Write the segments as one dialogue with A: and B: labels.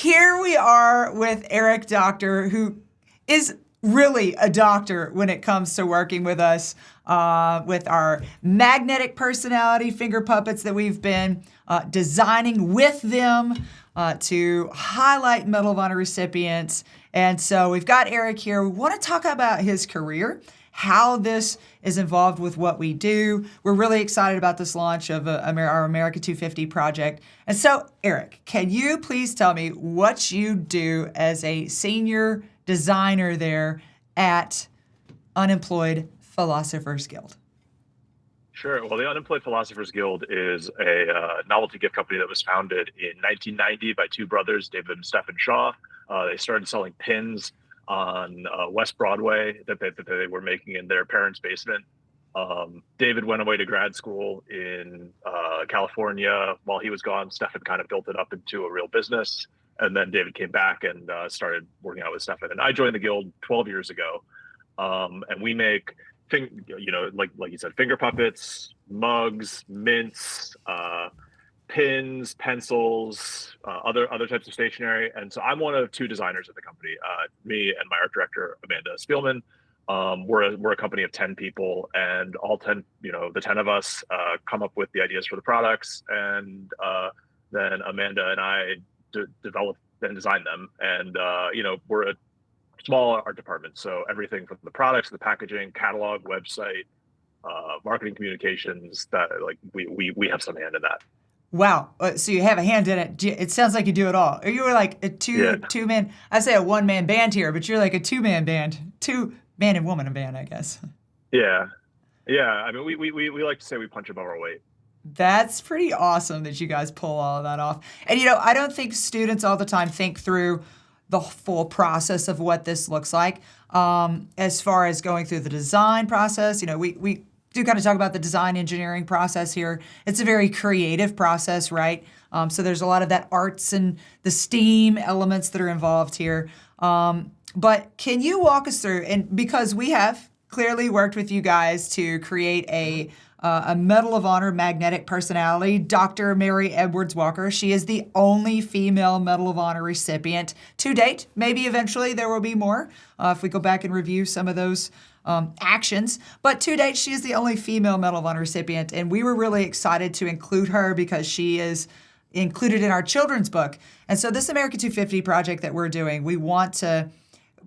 A: here we are with Eric Doctor, who is really a doctor when it comes to working with us with our magnetic personality finger puppets that we've been designing with them to highlight Medal of Honor recipients. And so we've got Eric here. We want to talk about his career, how this is involved with what we do. We're really excited about this launch of our America 250 project. And so, Eric, can you please tell me what you do as a senior designer there at Unemployed Philosophers Guild?
B: Sure. Well, the Unemployed Philosophers Guild is a novelty gift company that was founded in 1990 by two brothers, David and Stephen Shaw. They started selling pins on West Broadway that they were making in their parents' basement. David went away to grad school in California. While he was gone, Stephen kind of built it up into a real business. And then David came back and started working out with Stephen. And I joined the guild 12 years ago. And we make like you said, finger puppets, mugs, mints, pins, pencils, other types of stationery. And so I'm one of two designers at the company. Me and my art director, Amanda Spielman. We're a company of 10 people, and all 10, the 10 of us come up with the ideas for the products, and then Amanda and I develop and design them. And we're a small art department, so everything from the products, the packaging, catalog, website, marketing communications, that we have some hand in that.
A: Wow. So you have a hand in it. It sounds like you do it all. Or you were like a two-man, I say a one-man band here, but you're like a two-man band, two-man and woman band, I guess.
B: Yeah. I mean, we like to say we punch above our weight.
A: That's pretty awesome that you guys pull all of that off. And, I don't think students all the time think through the full process of what this looks like. As far as going through the design process, we do kind of talk about the design engineering process here. It's a very creative process, right? So there's a lot of that arts and the STEAM elements that are involved here. But can you walk us through, and because we have clearly worked with you guys to create a Medal of Honor magnetic personality, Dr. Mary Edwards Walker. She is the only female Medal of Honor recipient to date. Maybe eventually there will be more if we go back and review some of those actions. But to date, she is the only female Medal of Honor recipient, and we were really excited to include her because she is included in our children's book. And so this America 250 project that we're doing, we want to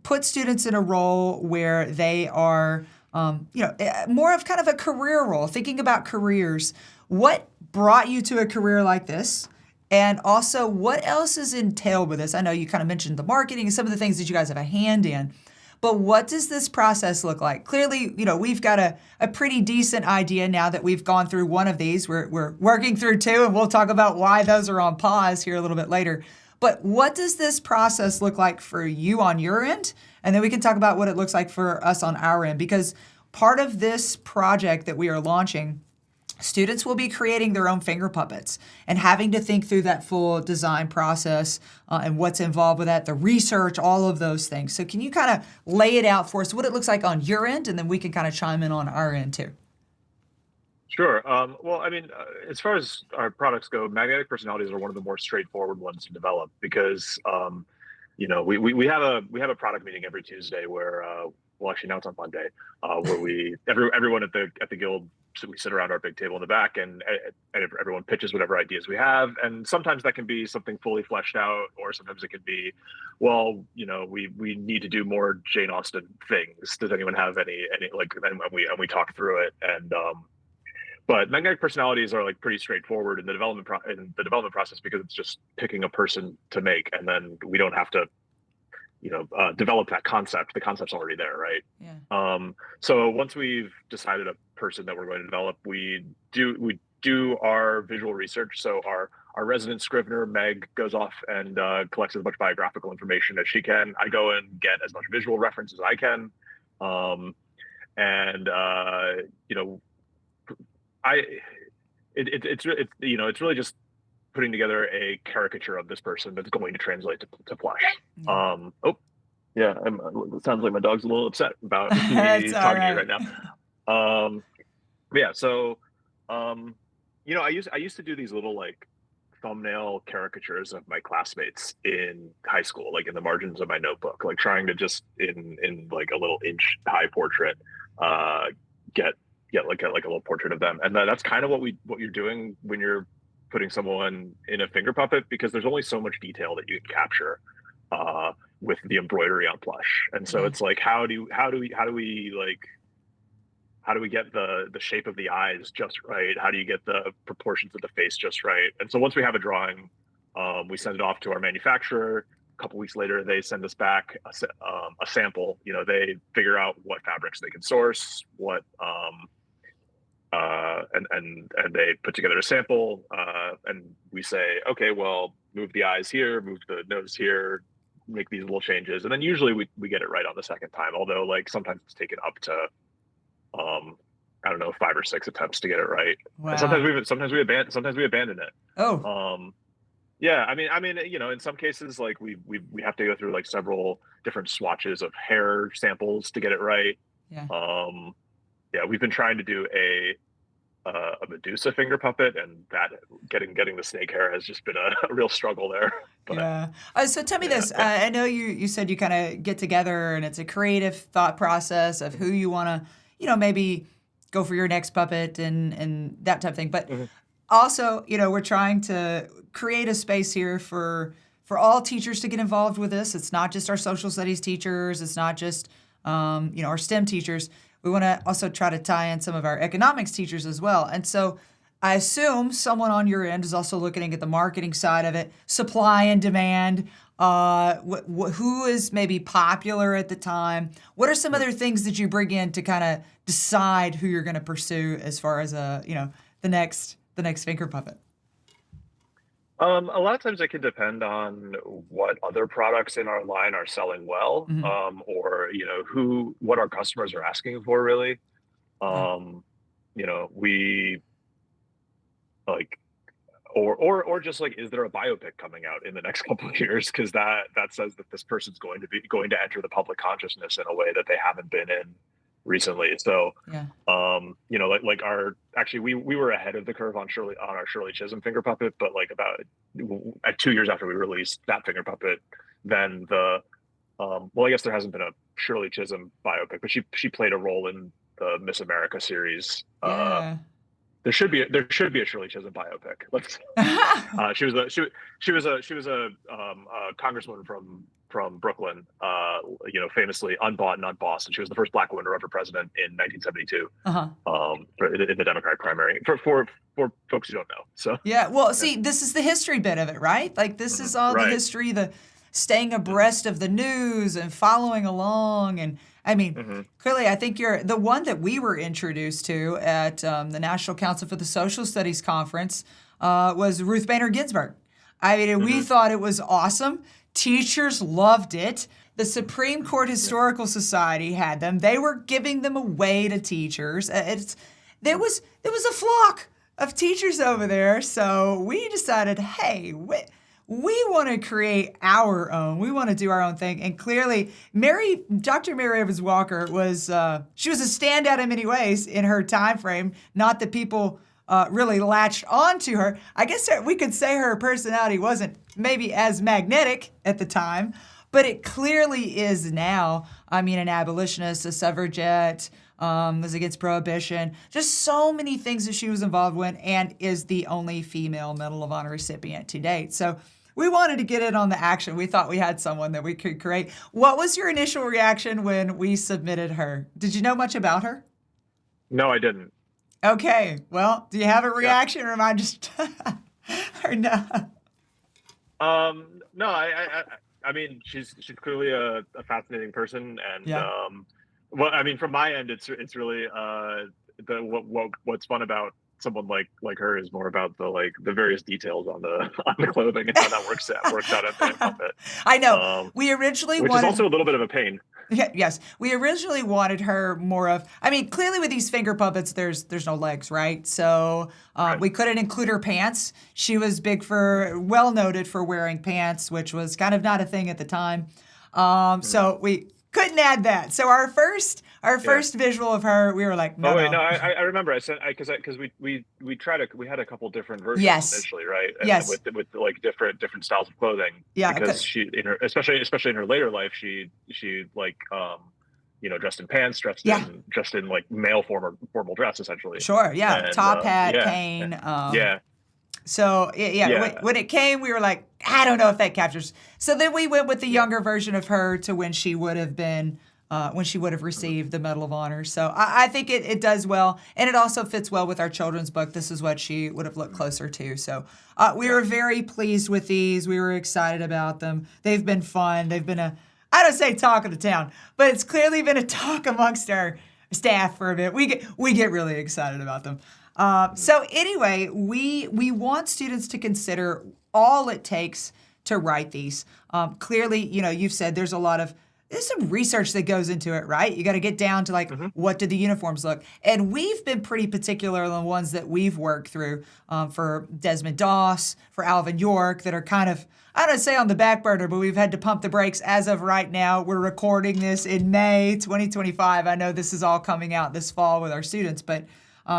A: put students in a role where they are more of kind of a career role, thinking about careers. What brought you to a career like this? And also, what else is entailed with this? I know you kind of mentioned the marketing and some of the things that you guys have a hand in, but what does this process look like? Clearly, we've got a pretty decent idea now that we've gone through one of these. We're working through two, and we'll talk about why those are on pause here a little bit later. But what does this process look like for you on your end? And then we can talk about what it looks like for us on our end, because part of this project that we are launching, students will be creating their own finger puppets and having to think through that full design process and what's involved with that, the research, all of those things. So can you kind of lay it out for us, what it looks like on your end, and then we can kind of chime in on our end too?
B: Sure. Well, I mean, as far as our products go, magnetic personalities are one of the more straightforward ones to develop because, we have a product meeting every Tuesday where, well, actually now it's on Monday, where everyone at the guild, so we sit around our big table in the back and everyone pitches whatever ideas we have. And sometimes that can be something fully fleshed out, or sometimes it can be, well, we need to do more Jane Austen things. Does anyone have any like, and we talk through it. And, but magnetic personalities are like pretty straightforward in the development process because it's just picking a person to make, and then we don't have to, develop that concept. The concept's already there, right?
A: Yeah.
B: So once we've decided a person that we're going to develop, we do our visual research. So our resident scrivener, Meg, goes off and collects as much biographical information as she can. I go and get as much visual reference as I can, it's really just putting together a caricature of this person that's going to translate to flesh. It sounds like my dog's a little upset about me talking to you right now. I used to do these little like thumbnail caricatures of my classmates in high school, like in the margins of my notebook, like trying to just in like a little inch high portrait, uh, get like a little portrait of them. And that's kind of what you're doing when you're putting someone in a finger puppet, because there's only so much detail that you can capture with the embroidery on plush. And so it's like, how do we get the shape of the eyes just right? How do you get the proportions of the face just right? And so once we have a drawing, we send it off to our manufacturer. A couple weeks later, they send us back a sample. You know, they figure out what fabrics they can source, what and they put together a sample, and we say, okay, well, move the eyes here, move the nose here, make these little changes, and then usually we get it right on the second time. Although, like, sometimes it's taken up to I don't know, 5 or 6 attempts to get it right.
A: Wow.
B: And sometimes we abandon it.
A: Oh.
B: Yeah, I mean, you know, in some cases, like we have to go through like several different swatches of hair samples to get it right.
A: Yeah.
B: Yeah, we've been trying to do a Medusa finger puppet, and that getting the snake hair has just been a real struggle there. But,
A: yeah. So tell me this. I know you said you kind of get together and it's a creative thought process of who you want to, you know, maybe go for your next puppet and that type of thing. But also, you know, we're trying to create a space here for all teachers to get involved with this. It's not just our social studies teachers. It's not just, you know, our STEM teachers. We want to also try to tie in some of our economics teachers as well. And so I assume someone on your end is also looking at the marketing side of it, supply and demand, who is maybe popular at the time. What are some other things that you bring in to kind of decide who you're going to pursue as far as you know, the next finger puppet?
B: A lot of times it can depend on what other products in our line are selling well, or, you know, what our customers are asking for, really. You know, we like, or just like, is there a biopic coming out in the next couple of years? Because that says that this person's going to enter the public consciousness in a way that they haven't been in recently. So, you know, like we were ahead of the curve on our Shirley Chisholm finger puppet, but like about 2 years after we released that finger puppet, then well, I guess there hasn't been a Shirley Chisholm biopic, but she played a role in the Miss America series. There should be a Shirley Chisholm biopic. She was a congresswoman from Brooklyn, you know, famously unbought and unbossed, and she was the first Black woman to run for president in 1972 in the Democratic primary. For folks who don't know, so
A: well, see, this is the history bit of it, right? Like this is all the history, the staying abreast of the news and following along, and I mean, clearly, I think you're the one that we were introduced to at the National Council for the Social Studies Conference was Ruth Bader Ginsburg. I mean, we thought it was awesome. Teachers loved it. The Supreme Court Historical Society had them. They were giving them away to teachers. There was a flock of teachers over there. So we decided, hey, we want to create our own. We want to do our own thing. And clearly, Dr. Mary Evans Walker she was a standout in many ways in her time frame. Not that people really latched onto her. I guess we could say her personality wasn't maybe as magnetic at the time, but it clearly is now. I mean, an abolitionist, a suffragette, was against prohibition, just so many things that she was involved with, and is the only female Medal of Honor recipient to date. So we wanted to get in on the action. We thought we had someone that we could create. What was your initial reaction when we submitted her? Did you know much about her?
B: No, I didn't.
A: Okay. Well, do you have a reaction, or am I just, or no?
B: No, I mean, she's clearly a fascinating person, and well, I mean, from my end, it's really what's fun about someone like her is more about the various details on the clothing and how that works out at the puppet.
A: I know. We originally
B: which is also a little bit of a pain.
A: Yes, we originally wanted her more of. I mean, clearly with these finger puppets, there's no legs, right? So we couldn't include her pants. She was well noted for wearing pants, which was kind of not a thing at the time. So we couldn't add that. So our
B: Yeah.
A: first visual of her, we were like, no,
B: Oh wait, no,
A: no.
B: I remember. I said because we tried we had a couple different versions
A: Yes.
B: initially, right? And
A: Yes.
B: with like different styles of clothing
A: Yeah.
B: because she in her especially in her later life she like dressed in pants,
A: Yeah.
B: dressed in like male formal dress essentially,
A: Sure. Yeah.
B: and
A: Top hat,
B: yeah,
A: cane.
B: yeah,
A: So yeah,
B: yeah,
A: when it came, we were like, I don't know if that captures. So then we went with the
B: yeah.
A: younger version of her to when she would have been, when she would have
B: Mhm.
A: received the Medal of Honor. So I think it does well, and it also fits well with our children's book. This is what she would have looked closer to. So we
B: Yeah.
A: were very pleased with these. We were excited about them. They've been fun. They've been I don't say talk of the town, but it's clearly been a talk amongst our staff for a bit. We get really excited about them.
B: Mhm.
A: So anyway, we want students to consider all it takes to write these. Clearly, you've said there's some research that goes into it, right? You got to get down to like
B: Mhm.
A: what did the uniforms look, and we've been pretty particular on the ones that we've worked through for Desmond Doss, for Alvin York, that are kind of I don't say on the back burner, but we've had to pump the brakes as of right now. We're recording this in May 2025. I know this is all coming out this fall with our students, but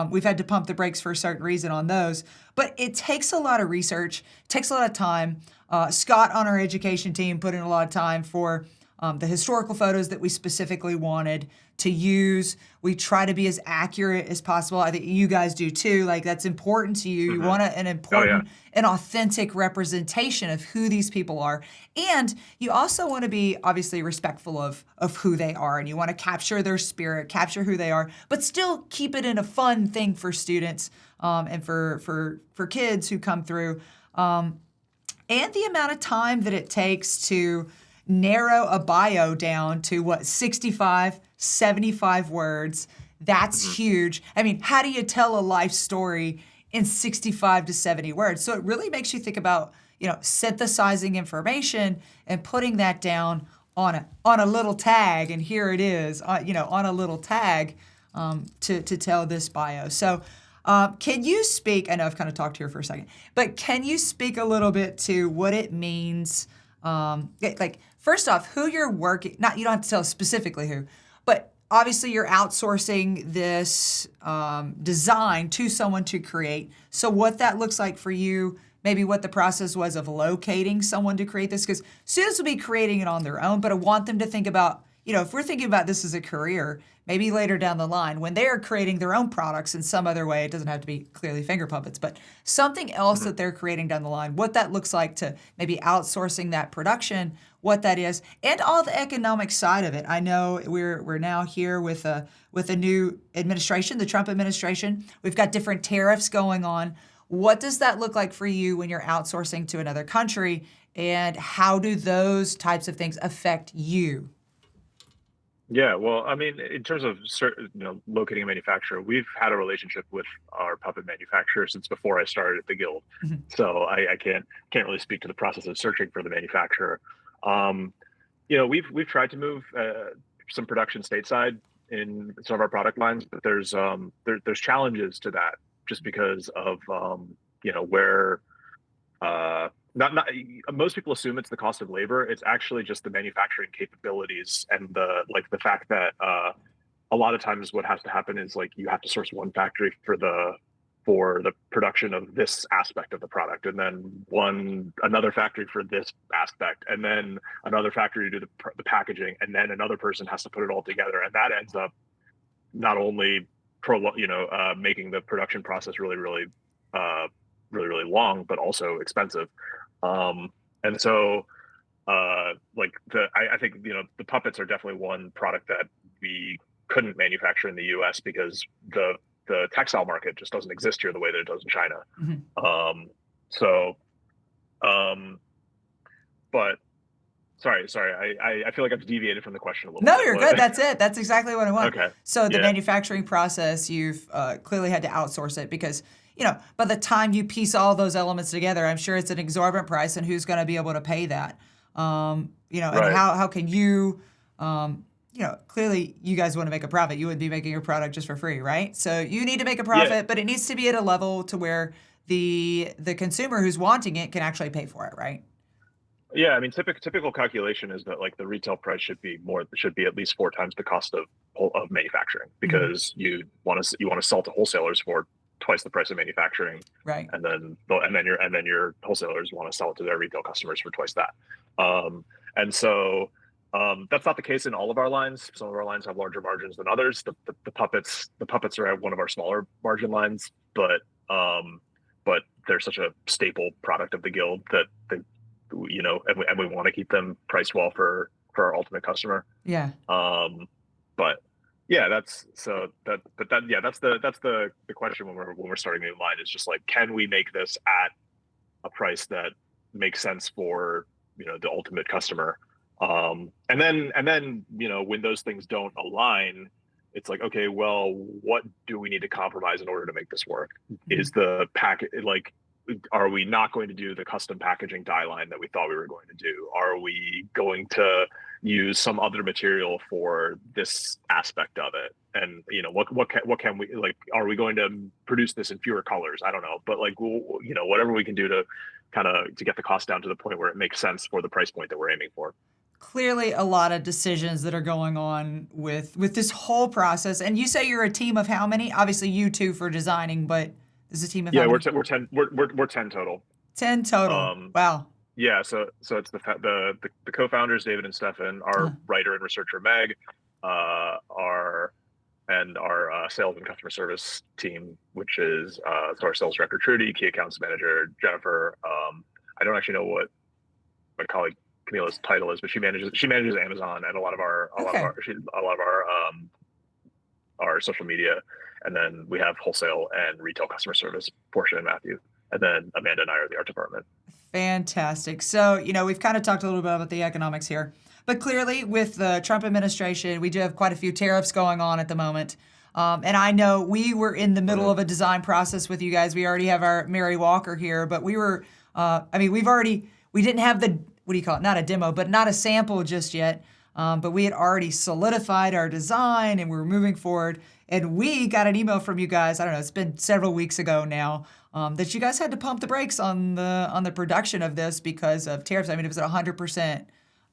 A: we've had to pump the brakes for a certain reason on those. But it takes a lot of research, it takes a lot of time. Scott on our education team put in a lot of time for the historical photos that we specifically wanted to use. We try to be as accurate as possible. I think you guys do too. Like that's important to you. You
B: Mhm.
A: want an
B: Oh yeah.
A: important and authentic representation of who these people are. And you also want to be obviously respectful of who they are. And you want to capture their spirit, capture who they are, but still keep it in a fun thing for students and for kids who come through. And the amount of time that it takes to narrow a bio down to 65, 75 words. That's
B: Mhm.
A: huge. I mean, how do you tell a life story in 65 to 70 words? So it really makes you think about, synthesizing information and putting that down on a little tag. And here it is, on a little tag to tell this bio. So can you speak? I know I've kind of talked here for a second, but can you speak a little bit to what it means? Like, first off, who you're working. Not you don't have to tell specifically who, but obviously you're outsourcing this design to someone to create. So what that looks like for you. Maybe what the process was of locating someone to create this, because students will be creating it on their own, but I want them to think about, if we're thinking about this as a career, maybe later down the line when they are creating their own products in some other way, it doesn't have to be clearly finger puppets, but something else
B: Mhm.
A: that they're creating down the line, what that looks like to maybe outsourcing that production, what that is, and all the economic side of it. I know we're now here with a new administration, the Trump administration. We've got different tariffs going on. What does that look like for you when you're outsourcing to another country, and how do those types of things affect you?
B: Yeah, well, I mean, in terms of locating a manufacturer, we've had a relationship with our puppet manufacturer since before I started at the guild.
A: Mhm.
B: So I can't really speak to the process of searching for the manufacturer. Um, we've tried to move some production stateside in some of our product lines, but there's challenges to that just because of where not most people assume it's the cost of labor. It's actually just the manufacturing capabilities and the fact that a lot of times what has to happen is like you have to source one factory for the production of this aspect of the product, and then another factory for this aspect, and then another factory to do the packaging, and then another person has to put it all together, and that ends up not only making the production process uh, really long, but also expensive. And so I think the puppets are definitely one product that we couldn't manufacture in the U.S. because the textile market just doesn't exist here the way that it does in China.
A: Mhm.
B: Um, so, um, but sorry, I feel like I've deviated from the question a little
A: No,
B: bit.
A: you're good. That's it. That's exactly what I want.
B: Okay,
A: So the
B: yeah,
A: manufacturing process, you've clearly had to outsource it because, by the time you piece all those elements together, I'm sure it's an exorbitant price, and who's going to be able to pay that? And
B: right,
A: how can you, clearly you guys want to make a profit. You wouldn't be making your product just for free, right? So you need to make a
B: yeah.
A: profit, but it needs to be at a level to where the consumer who's wanting it can actually pay for it, right?
B: Yeah, I mean, typical calculation is that like the retail price should be at least four times the cost of manufacturing,
A: Hmm.
B: because you want to sell to wholesalers for twice the price of manufacturing,
A: Right.
B: and then your wholesalers want to sell it to their retail customers for twice that. And so that's not the case in all of our lines. Some of our lines have larger margins than others. The puppets are at one of our smaller margin lines, but they're such a staple product of the guild that and we want to keep them priced well for our ultimate customer.
A: Yeah.
B: Um, but yeah, that's the question when we're starting a new line, is just like, can we make this at a price that makes sense for the ultimate customer? And then when those things don't align, it's like, okay, well, what do we need to compromise in order to make this work?
A: Hmm.
B: Is the packet like Are we not going to do the custom packaging die line that we thought we were going to do? Are we going to use some other material for this aspect of it? And what can we like? Are we going to produce this in fewer colors? I don't know, but like whatever we can do to to get the cost down to the point where it makes sense for the price point that we're aiming for.
A: Clearly a lot of decisions that are going on with this whole process. And you say you're a team of how many? Obviously you two for designing, but there's a team of how
B: Yeah,
A: many?
B: we're 10 total.
A: 10 total.
B: Um,
A: Wow.
B: Yeah, so it's the co-founders, David and Stefan, our
A: Uh,
B: writer and researcher Meg, our sales and customer service team, which is so our sales director Trudy, key accounts manager Jennifer. I don't actually know what my colleague Camila's title is, but she manages Amazon and
A: okay.
B: a lot of our social media, and then we have wholesale and retail customer service, Portia and Matthew, and then Amanda and I are the art department.
A: Fantastic. So, we've kind of talked a little bit about the economics here, but clearly with the Trump administration, we do have quite a few tariffs going on at the moment. And I know we were in the middle
B: Mhm.
A: of a design process with you guys. We already have our Mary Walker here, but we didn't have what do you call it? Not a demo, but not a sample just yet. But we had already solidified our design and we were moving forward. And we got an email from you guys. I don't know, it's been several weeks ago now, that you guys had to pump the brakes on the production of this because of tariffs. I mean, it was at 100%.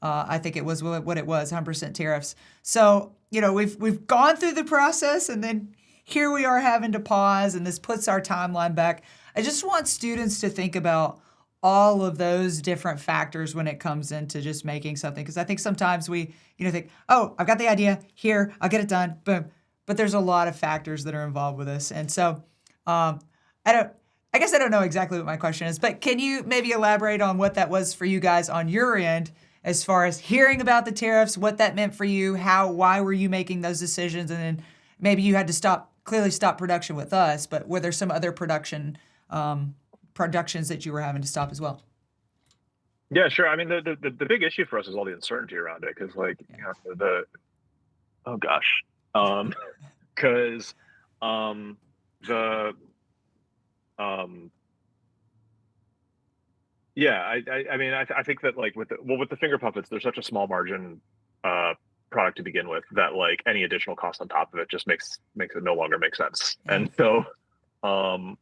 A: I think it was what it was, 100% tariffs. So we've gone through the process, and then here we are having to pause, and this puts our timeline back. I just want students to think about all of those different factors when it comes into just making something, because I think sometimes we think, oh, I've got the idea here, I'll get it done, boom. But there's a lot of factors that are involved with this, and so um, I don't. I guess I don't know exactly what my question is, but can you maybe elaborate on what that was for you guys on your end, as far as hearing about the tariffs, what that meant for you, why were you making those decisions, and then maybe you had to clearly stop production with us, but were there some other productions that you were having to stop as well?
B: Yeah, sure. I mean, the big issue for us is all the uncertainty around it, because like
A: Yeah.
B: the oh gosh, because um the um yeah, I mean, I think that like with the finger puppets, there's such a small margin uh product to begin with, that like any additional cost on top of it just makes it no longer make sense.
A: Yeah.
B: Um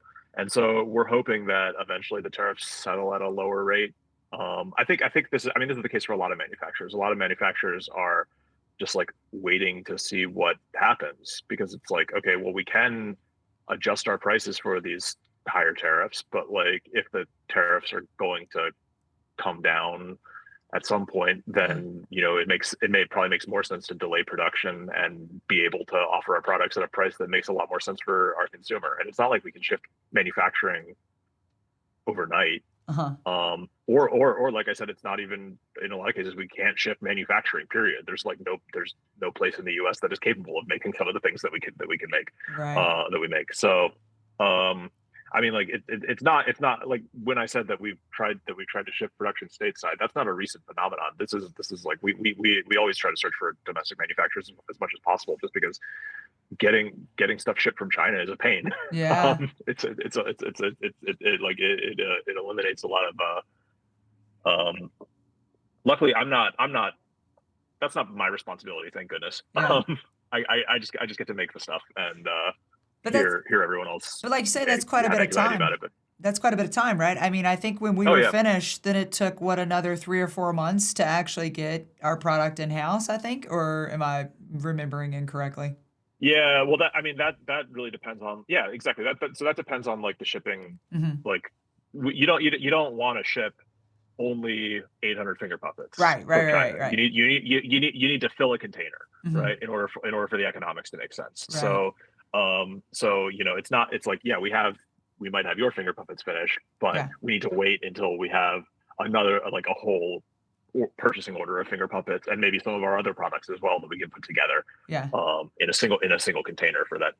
B: we're hoping that eventually the tariffs settle at a lower rate. I think this is the case for a lot of manufacturers. A lot of manufacturers are just like waiting to see what happens, because it's like, okay, well, we can adjust our prices for these higher tariffs, but like if the tariffs are going to come down at some point,
A: Uh-huh.
B: then it probably makes more sense to delay production and be able to offer our products at a price that makes a lot more sense for our consumer. And it's not like we can shift manufacturing overnight.
A: Uh-huh.
B: Or like I said, it's not even, in a lot of cases we can't shift manufacturing. Period. There's no place in the U.S. that is capable of making some of the things that we can make,
A: Right.
B: that we make. So, I mean, like it's not like when I said that we've tried to shift production stateside. That's not a recent phenomenon. This is like we always try to search for domestic manufacturers as much as possible, just because getting stuff shipped from China is a pain.
A: Yeah.
B: It eliminates a lot of. Um, Luckily, I'm not. That's not my responsibility. Thank goodness.
A: Yeah.
B: I just get to make the stuff and
A: But that's
B: hear everyone else
A: but like you say, that's quite a
B: have
A: bit of
B: anxiety about
A: time.
B: it. But
A: That's quite a bit of time, right? I mean, I think when we
B: Oh
A: were
B: yeah,
A: finished, then it took what, another 3 or 4 months to actually get our product in house, I think, or am I remembering incorrectly?
B: yeah. Well, that I mean that really depends on yeah, exactly. So that depends on like the shipping.
A: Hmm.
B: Like you don't want to ship only 800 finger puppets
A: Right,
B: from
A: right, right,
B: China.
A: right,
B: You need to fill a container,
A: hmm,
B: right, in order for the economics to make sense.
A: right,
B: So it's not it's like yeah, we might have your finger puppets finished, but
A: yeah,
B: we need to wait until we have another like a whole purchasing order of finger puppets and maybe some of our other products as well that we can put together
A: yeah.
B: in a single container for that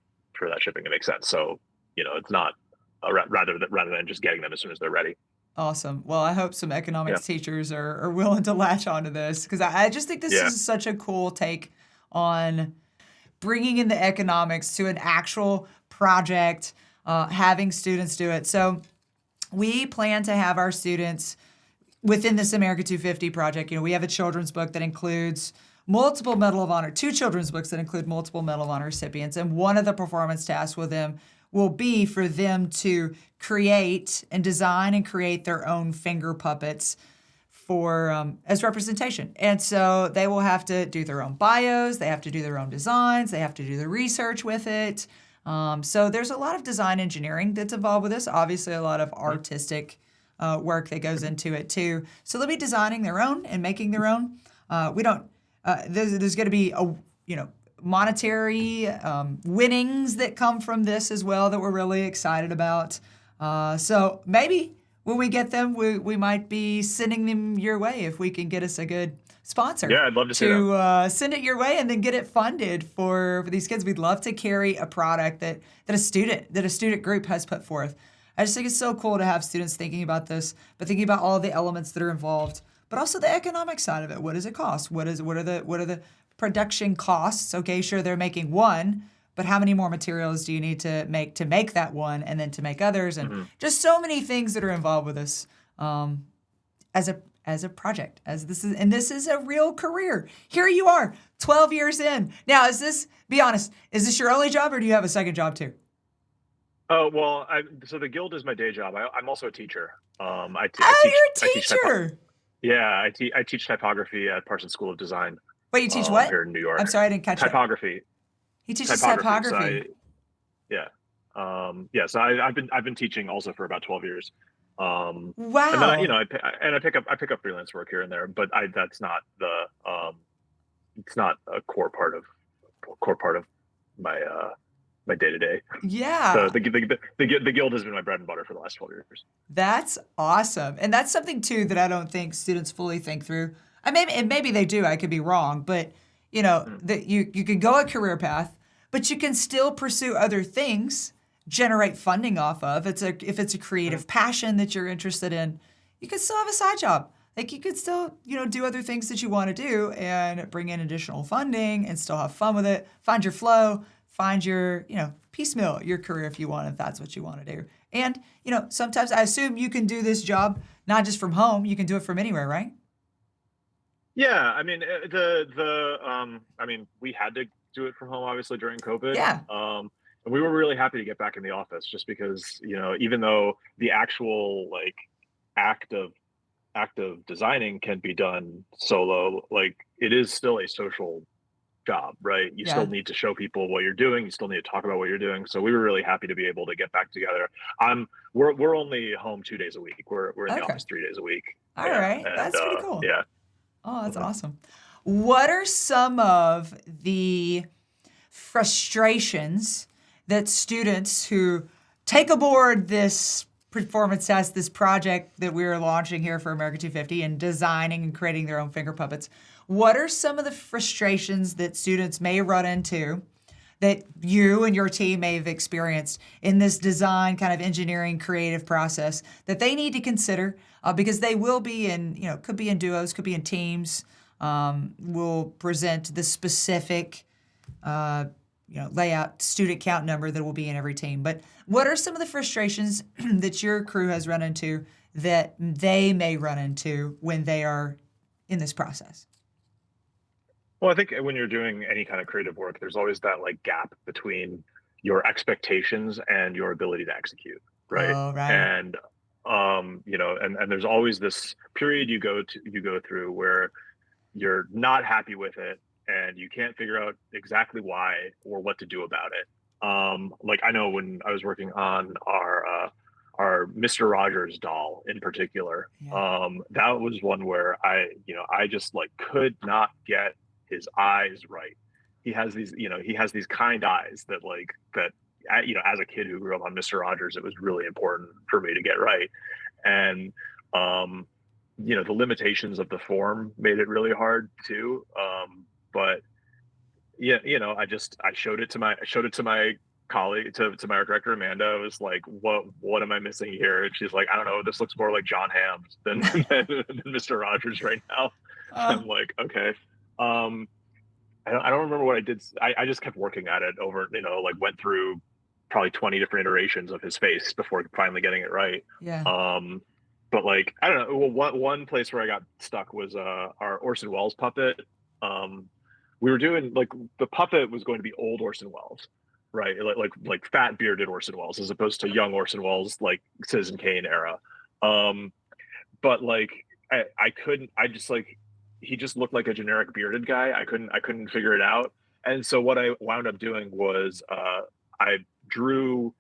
B: shipping to make sense. So it's not rather than just getting them as soon as they're ready.
A: Awesome. Well, I hope some
B: Yeah,
A: economics teachers are willing to latch onto this because I just think this
B: yeah.
A: is such a cool take on bringing in the economics to an actual project, having students do it. So we plan to have our students within this America 250 project. We have a children's book that includes multiple Medal of Honor, two children's books that include multiple Medal of Honor recipients. And one of the performance tasks with them will be for them to create and design and create their own finger puppets for as representation. And so they will have to do their own bios, they have to do their own designs, they have to do the research with it. So there's a lot of design engineering that's involved with this. Obviously, a lot of artistic work that goes into it too. So they'll be designing their own and making their own. We don't. There's going to be monetary winnings that come from this as well that we're really excited about. So maybe when we get them, we might be sending them your way if we can get us a good sponsor
B: Yeah, I'd love to see that.
A: to send it your way and then get it funded for these kids. We'd love to carry a product that a student group has put forth. I just think it's so cool to have students thinking about this, but thinking about all the elements that are involved, but also the economic side of it. What does it cost? What are the production costs? Okay, sure, they're making one, but how many more materials do you need to make that one, and then to make others, and
B: Hmm.
A: just so many things that are involved with this as a project. This is a real career. Here you are, 12 years in. Now, be honest, is this your only job, or do you have a second job too?
B: Oh well, so the guild is my day job. I'm also a teacher.
A: Oh,
B: I
A: you're
B: teach
A: a teacher.
B: yeah, I teach typography at Parsons School of Design
A: Wait, you teach what?
B: here in New
A: I'm
B: York.
A: sorry, I didn't catch that.
B: Typography,
A: He teaches
B: typography. So I
A: typography.
B: yeah, yeah. So I've been teaching also for about 12 years. And then
A: Wow.
B: I pick up freelance work here and there, but I that's not the it's not a core part of my my day to day.
A: Yeah.
B: The guild has been my bread and butter for the last 12 years.
A: That's awesome. And that's something too that I don't think students fully think through. Maybe they do, I could be wrong, but
B: Mm.
A: that you could go a career path, but you can still pursue other things, generate funding off of. If it's a creative passion that you're interested in, you could still have a side job. Like you could still, do other things that you want to do and bring in additional funding and still have fun with it. Find your flow, find your, piecemeal your career if you want, if that's what you want to do. And, sometimes I assume you can do this job not just from home, you can do it from anywhere, right?
B: Yeah, I mean I mean we had to do it from home obviously during COVID.
A: Yeah.
B: And we were really happy to get back in the office just because, even though the actual like act of designing can be done solo, like it is still a social job, right? You still
A: Yeah.
B: need to show people what you're doing. You still need to talk about what you're doing. So we were really happy to be able to get back together. We're only home 2 days a week. We're in the
A: Okay.
B: office 3 days a week.
A: All
B: Yeah,
A: right.
B: and
A: That's pretty cool.
B: yeah.
A: Oh, that's
B: Mhm.
A: awesome. What are some of the frustrations that students who take aboard this performance test, this project that we're launching here for America 250 and designing and creating their own finger puppets, what are some of the frustrations that students may run into that you and your team may have experienced in this design kind of engineering creative process that they need to consider because they will be in, could be in duos, could be in teams, will present the specific, layout, student count number that will be in every team. But what are some of the frustrations that your crew has run into that they may run into when they are in this process?
B: Well, I think when you're doing any kind of creative work, there's always that like gap between your expectations and your ability to execute, right?
A: Oh, right.
B: And and there's always this period you go through where you're not happy with it and you can't figure out exactly why or what to do about it. Like I know when I was working on our Mr. Rogers doll in particular,
A: Yeah.
B: that was one where I just like could not get his eyes right. He has these kind eyes that as a kid who grew up on Mr. Rogers, it was really important for me to get right. And um, the limitations of the form made it really hard too. But yeah, I showed it to my colleague, to my art director Amanda. I was like, what am I missing here? And she's like, I don't know, this looks more like John Hamm's than than Mr. Rogers right now.
A: Uh,
B: I'm like, okay. Um, I don't remember what I did. I just kept working at it over, like went through probably 20 different iterations of his face before finally getting it right.
A: yeah.
B: Um, but like, I don't know. Well, one place where I got stuck was our Orson Welles puppet. We were doing like the puppet was going to be old Orson Welles, right? Like fat bearded Orson Welles, as opposed to young Orson Welles, like Citizen Kane era. Um, but like I couldn't. I just like he just looked like a generic bearded guy. I couldn't figure it out. And so what I wound up doing was I drew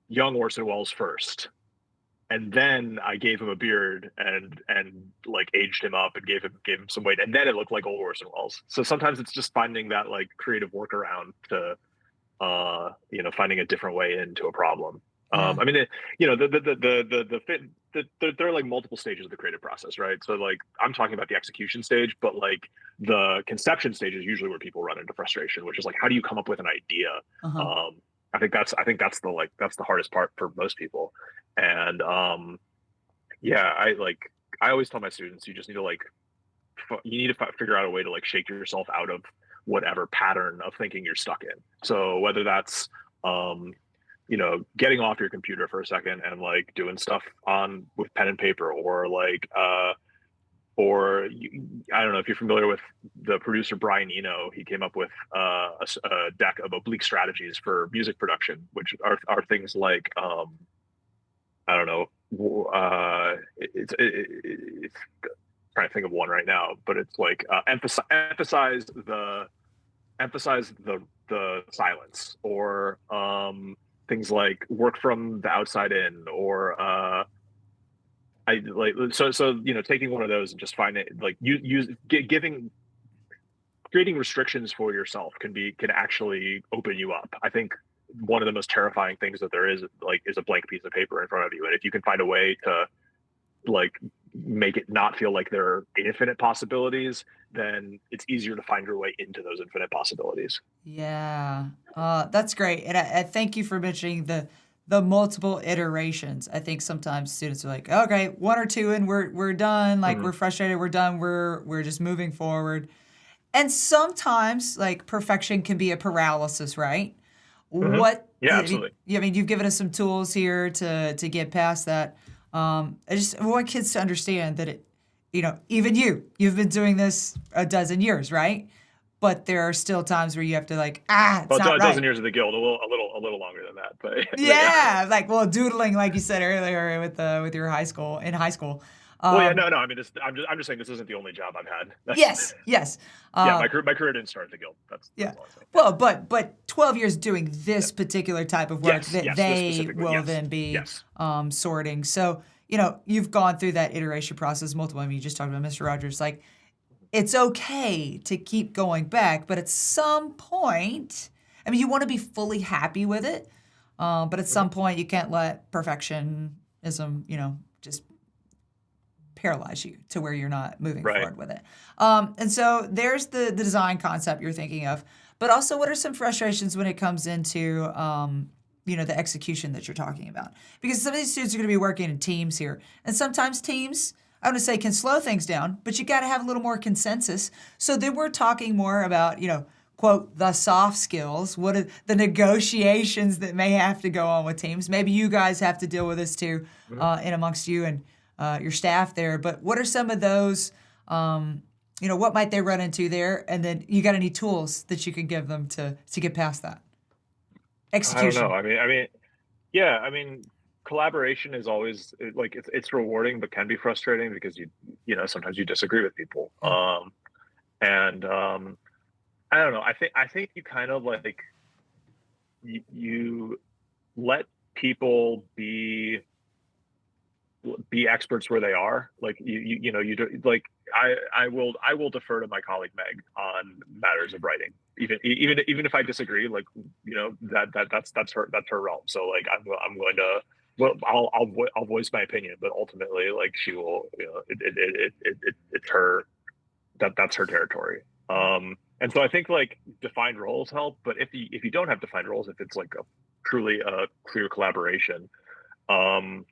B: young Orson Welles first, and then I gave him a beard and like aged him up and gave him some weight, and then it looked like old Orson Welles. So sometimes it's just finding that like creative workaround to finding a different way into a problem.
A: Yeah.
B: I mean, there are like multiple stages of the creative process, right? So like I'm talking about the execution stage, but like the conception stage is usually where people run into frustration, which is like, how do you come up with an idea?
A: Uh-huh.
B: I think that's the hardest part for most people. And yeah, I always tell my students, you just need to figure out a way to like shake yourself out of whatever pattern of thinking you're stuck in. So whether that's getting off your computer for a second and like doing stuff on with pen and paper, or like I don't know if you're familiar with the producer Brian Eno. He came up with a deck of oblique strategies for music production, which are things like I don't know. It's trying to think of one right now, but it's like emphasize the silence, or things like work from the outside in, or I like so taking one of those and just finding like creating restrictions for yourself can actually open you up. I think one of the most terrifying things that there is a blank piece of paper in front of you, and if you can find a way to like make it not feel like there are infinite possibilities, then it's easier to find your way into those infinite possibilities.
A: Yeah, that's great, and I thank you for mentioning the multiple iterations. I think sometimes students are like, okay, one or two, and we're done. Like
B: Mhm.
A: we're frustrated, we're done. We're just moving forward. And sometimes like perfection can be a paralysis, right?
B: Mhm.
A: What
B: Yeah,
A: I mean,
B: absolutely.
A: yeah, I mean, you've given us some tools here to get past that. I want kids to understand that even you've been doing this a dozen years, right? But there are still times where you have to like, it's
B: Well, it's
A: not
B: a dozen
A: right.
B: years of the guild, a little longer than that, but yeah.
A: Yeah, like well, doodling, like you said earlier with your in high school.
B: Well, yeah,
A: Um,
B: no. I mean, I'm just saying this isn't the only job I've had. That's
A: yes, yes.
B: yeah.
A: Uh,
B: My career didn't start at the guild. That's
A: Yeah.
B: all I'm saying.
A: Well, but 12 years doing
B: Yeah.
A: this particular type of work
B: Yes,
A: that
B: yes. This
A: they
B: specifically.
A: will
B: Yes,
A: then be
B: yes.
A: sorting. So, you've gone through that iteration process multiple. I mean, you just talked about Mr. Rogers. Like, it's okay to keep going back, but at some point, I mean, you want to be fully happy with it. But at some
B: Mhm.
A: point, you can't let perfectionism, just paralyze you to where you're not moving
B: Right.
A: forward with it. And so there's the design concept you're thinking of, but also what are some frustrations when it comes into the execution that you're talking about? Because some of these students are going to be working in teams here, and sometimes teams, I want to say, can slow things down, but you got to have a little more consensus. So then we're talking more about quote the soft skills. What are the negotiations that may have to go on with teams? Maybe you guys have to deal with this too,
B: Mhm.
A: in amongst you and your staff there. But what are some of those? What might they run into there? And then you got any tools that you can give them to get past that
B: I don't know.
A: execution?
B: I mean, yeah. I mean, collaboration is always like it's rewarding, but can be frustrating because sometimes you disagree with people.
A: Yeah.
B: And I don't know. I think you kind of like you let people be experts where they are. Like you do, like I will defer to my colleague Meg on matters of writing, even if I disagree. Like that's her realm. So like I'm going to. Well, I'll voice my opinion, but ultimately, like she will, it's her that's her territory. And so I think like defined roles help, but if you don't have defined roles, if it's like a truly a clear collaboration, um,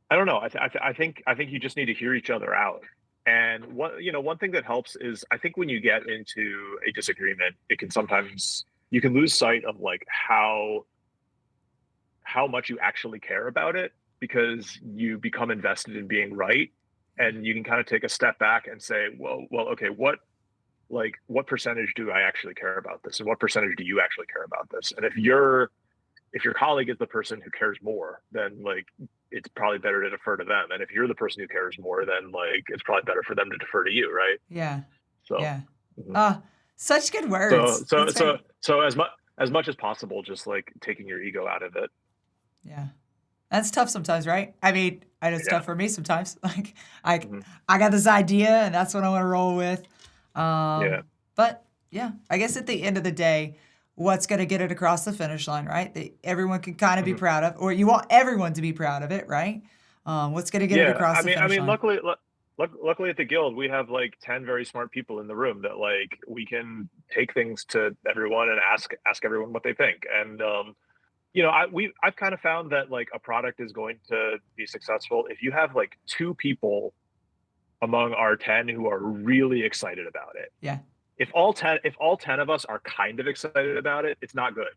B: I don't know. I think you just need to hear each other out. And one thing that helps is I think when you get into a disagreement, it can sometimes you can lose sight of like how much you actually care about it because you become invested in being right, and you can kind of take a step back and say, well, okay, what percentage do I actually care about this, and what percentage do you actually care about this? And if your colleague is the person who cares more, then like it's probably better to defer to them. And if you're the person who cares more, then like it's probably better for them to defer to you, right?
A: Yeah.
B: So,
A: Yeah.
B: mhm.
A: Ah, such good
B: so,
A: words.
B: so,
A: That's
B: so,
A: great.
B: so as much as possible, just like taking your ego out of it.
A: Yeah. That's tough sometimes, right? I mean, I know it's
B: Yeah.
A: tough for me sometimes. Like I
B: Hmm.
A: I got this idea and that's what I want to roll with.
B: Yeah.
A: But yeah, I guess at the end of the day, what's going to get it across the finish line, right? That everyone can kind of be
B: Hmm.
A: proud of, or you want everyone to be proud of it, right? What's going to get it
B: Yeah.
A: across
B: I
A: the
B: mean, I
A: finish
B: mean,
A: line?
B: luckily at the guild, we have like 10 very smart people in the room that like we can take things to everyone and ask everyone what they think. And, I've kind of found that like a product is going to be successful if you have like two people among our 10 who are really excited about it.
A: Yeah.
B: If all 10 of us are kind of excited about it, it's not good.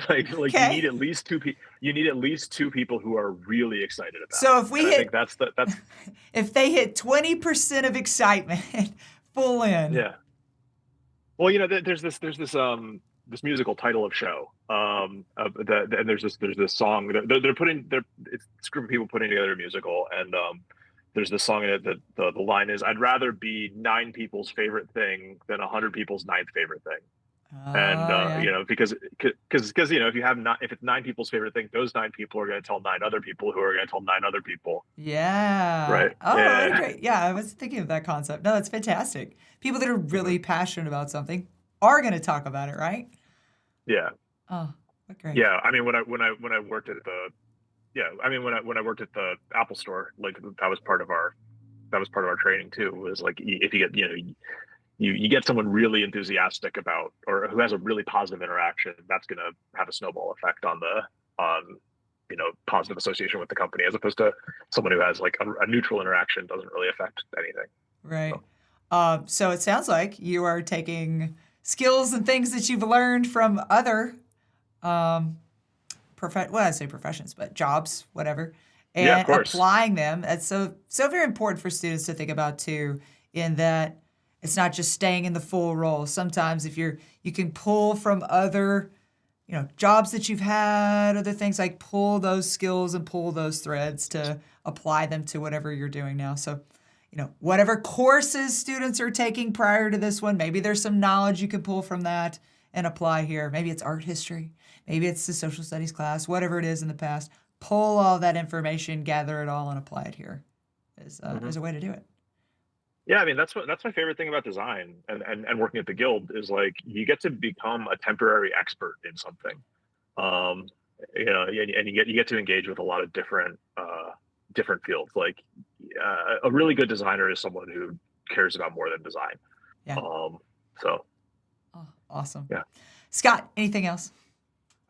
B: Like you need
A: Okay.
B: at least two people who are really excited about
A: So
B: it.
A: if we
B: And I think
A: hit,
B: that's
A: if they hit 20% of excitement full in,
B: yeah. Well, there's this musical title of show. And there's this song it's this group of people putting together a musical, and there's this song in it that the line is, "I'd rather be nine people's favorite thing than 100 people's ninth favorite thing." And
A: yeah.
B: if it's nine people's favorite thing, those nine people are going to tell nine other people who are going to tell nine other people,
A: Yeah.
B: right?
A: Oh, what a
B: Yeah,
A: great. Yeah, I was thinking of that concept. No, that's fantastic. People that are
B: mhm,
A: really passionate about something are going to talk about it, right?
B: yeah,
A: Oh, what great.
B: yeah. I mean, when I worked at the yeah, I mean when I worked at the Apple store, like that was part of our training too. Was like if you get you get someone really enthusiastic about or who has a really positive interaction, that's going to have a snowball effect on positive association with the company, as opposed to someone who has like a neutral interaction doesn't really affect anything. So
A: Right. So it sounds like you are taking skills and things that you've learned from other um, well, I say professions, but jobs, whatever,
B: yeah, of
A: and
B: course.
A: applying them. It's so very important for students to think about too, in that it's not just staying in the full role. Sometimes if you can pull from other, jobs that you've had, other things like pull those skills and pull those threads to apply them to whatever you're doing now. So, whatever courses students are taking prior to this one, maybe there's some knowledge you can pull from that and apply here. Maybe it's art history, maybe it's the social studies class, whatever it is in the past. Pull all that information, gather it all, and apply it here
B: Hmm.
A: is a way to do it.
B: Yeah, I mean that's my favorite thing about design and working at the guild is like you get to become a temporary expert in something. um and you get to engage with a lot of different fields. Like a really good designer is someone who cares about more than design.
A: Yeah.
B: um so
A: Oh, awesome.
B: yeah.
A: Scott, anything else?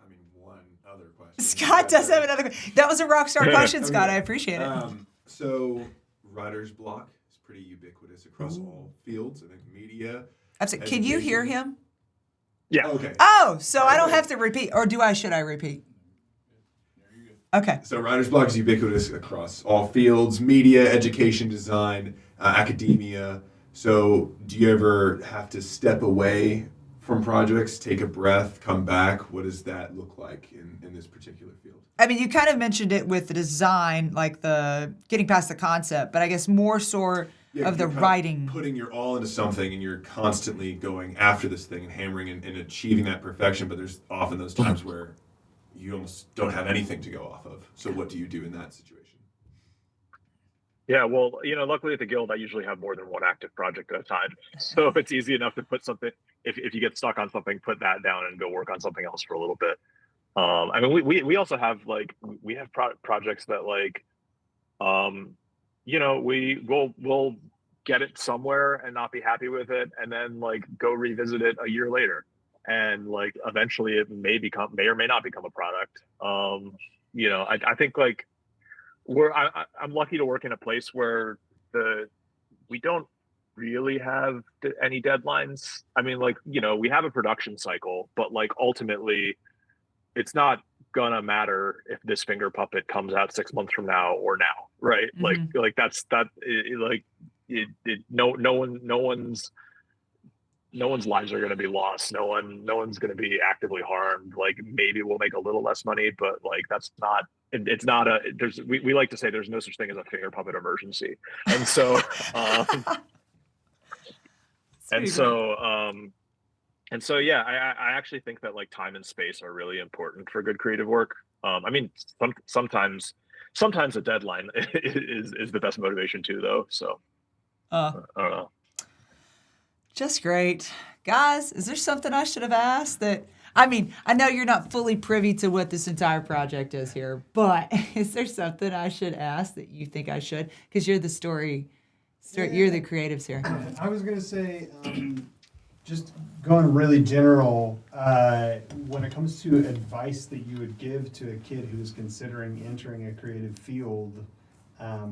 C: I mean, one other question. You
A: Scott
C: guys
A: does have
C: have.
A: another. That was a rock star question, Scott. I
C: Okay.
A: appreciate it.
C: So writer's block is pretty ubiquitous across
A: Ooh.
C: all fields. I think media,
A: I'm sorry, can you hear
C: education.
A: him?
B: Yeah.
C: Okay.
A: Oh, so I don't
C: Okay.
A: have to repeat, or do I? Should I repeat? Okay.
C: So writer's block is ubiquitous across all fields: media, education, design, academia. So do you ever have to step away from projects, take a breath, come back? What does that look like in this particular field?
A: I mean, you kind of mentioned it with the design, like the getting past the concept, but I guess more sort of the
C: you're kind
A: writing.
C: putting your all into something, and you're constantly going after this thing and hammering and achieving that perfection. But there's often those times where you almost don't have anything to go off of. So what do you do in that situation?
B: Yeah, well, luckily at the guild, I usually have more than one active project at a time. So it's easy enough to put something, if you get stuck on something, put that down and go work on something else for a little bit. I mean, we also have we have projects that we'll get it somewhere and not be happy with it, and then go revisit it a year later, and eventually it may or may not become a product. I think I'm lucky to work in a place where we don't really have any deadlines. I mean, we have a production cycle, but ultimately it's not gonna matter if this finger puppet comes out 6 months from now or now, right?
A: Mm-hmm.
B: No one's lives are going to be lost. No one's going to be actively harmed. Maybe we'll make a little less money, but that's not. It's not a. We like to say there's no such thing as a finger puppet emergency, and so and so yeah, I actually think that time and space are really important for good creative work. I mean, sometimes a deadline is the best motivation too, though. So
A: Uh,
B: I don't know.
A: just great. Guys, is there something I should have asked that? I mean, I know you're not fully privy to what this entire project is here, but is there something I should ask that you think I should? Because you're the you're the creatives here.
D: I was going to say, just going really general, when it comes to advice that you would give to a kid who's considering entering a creative field, I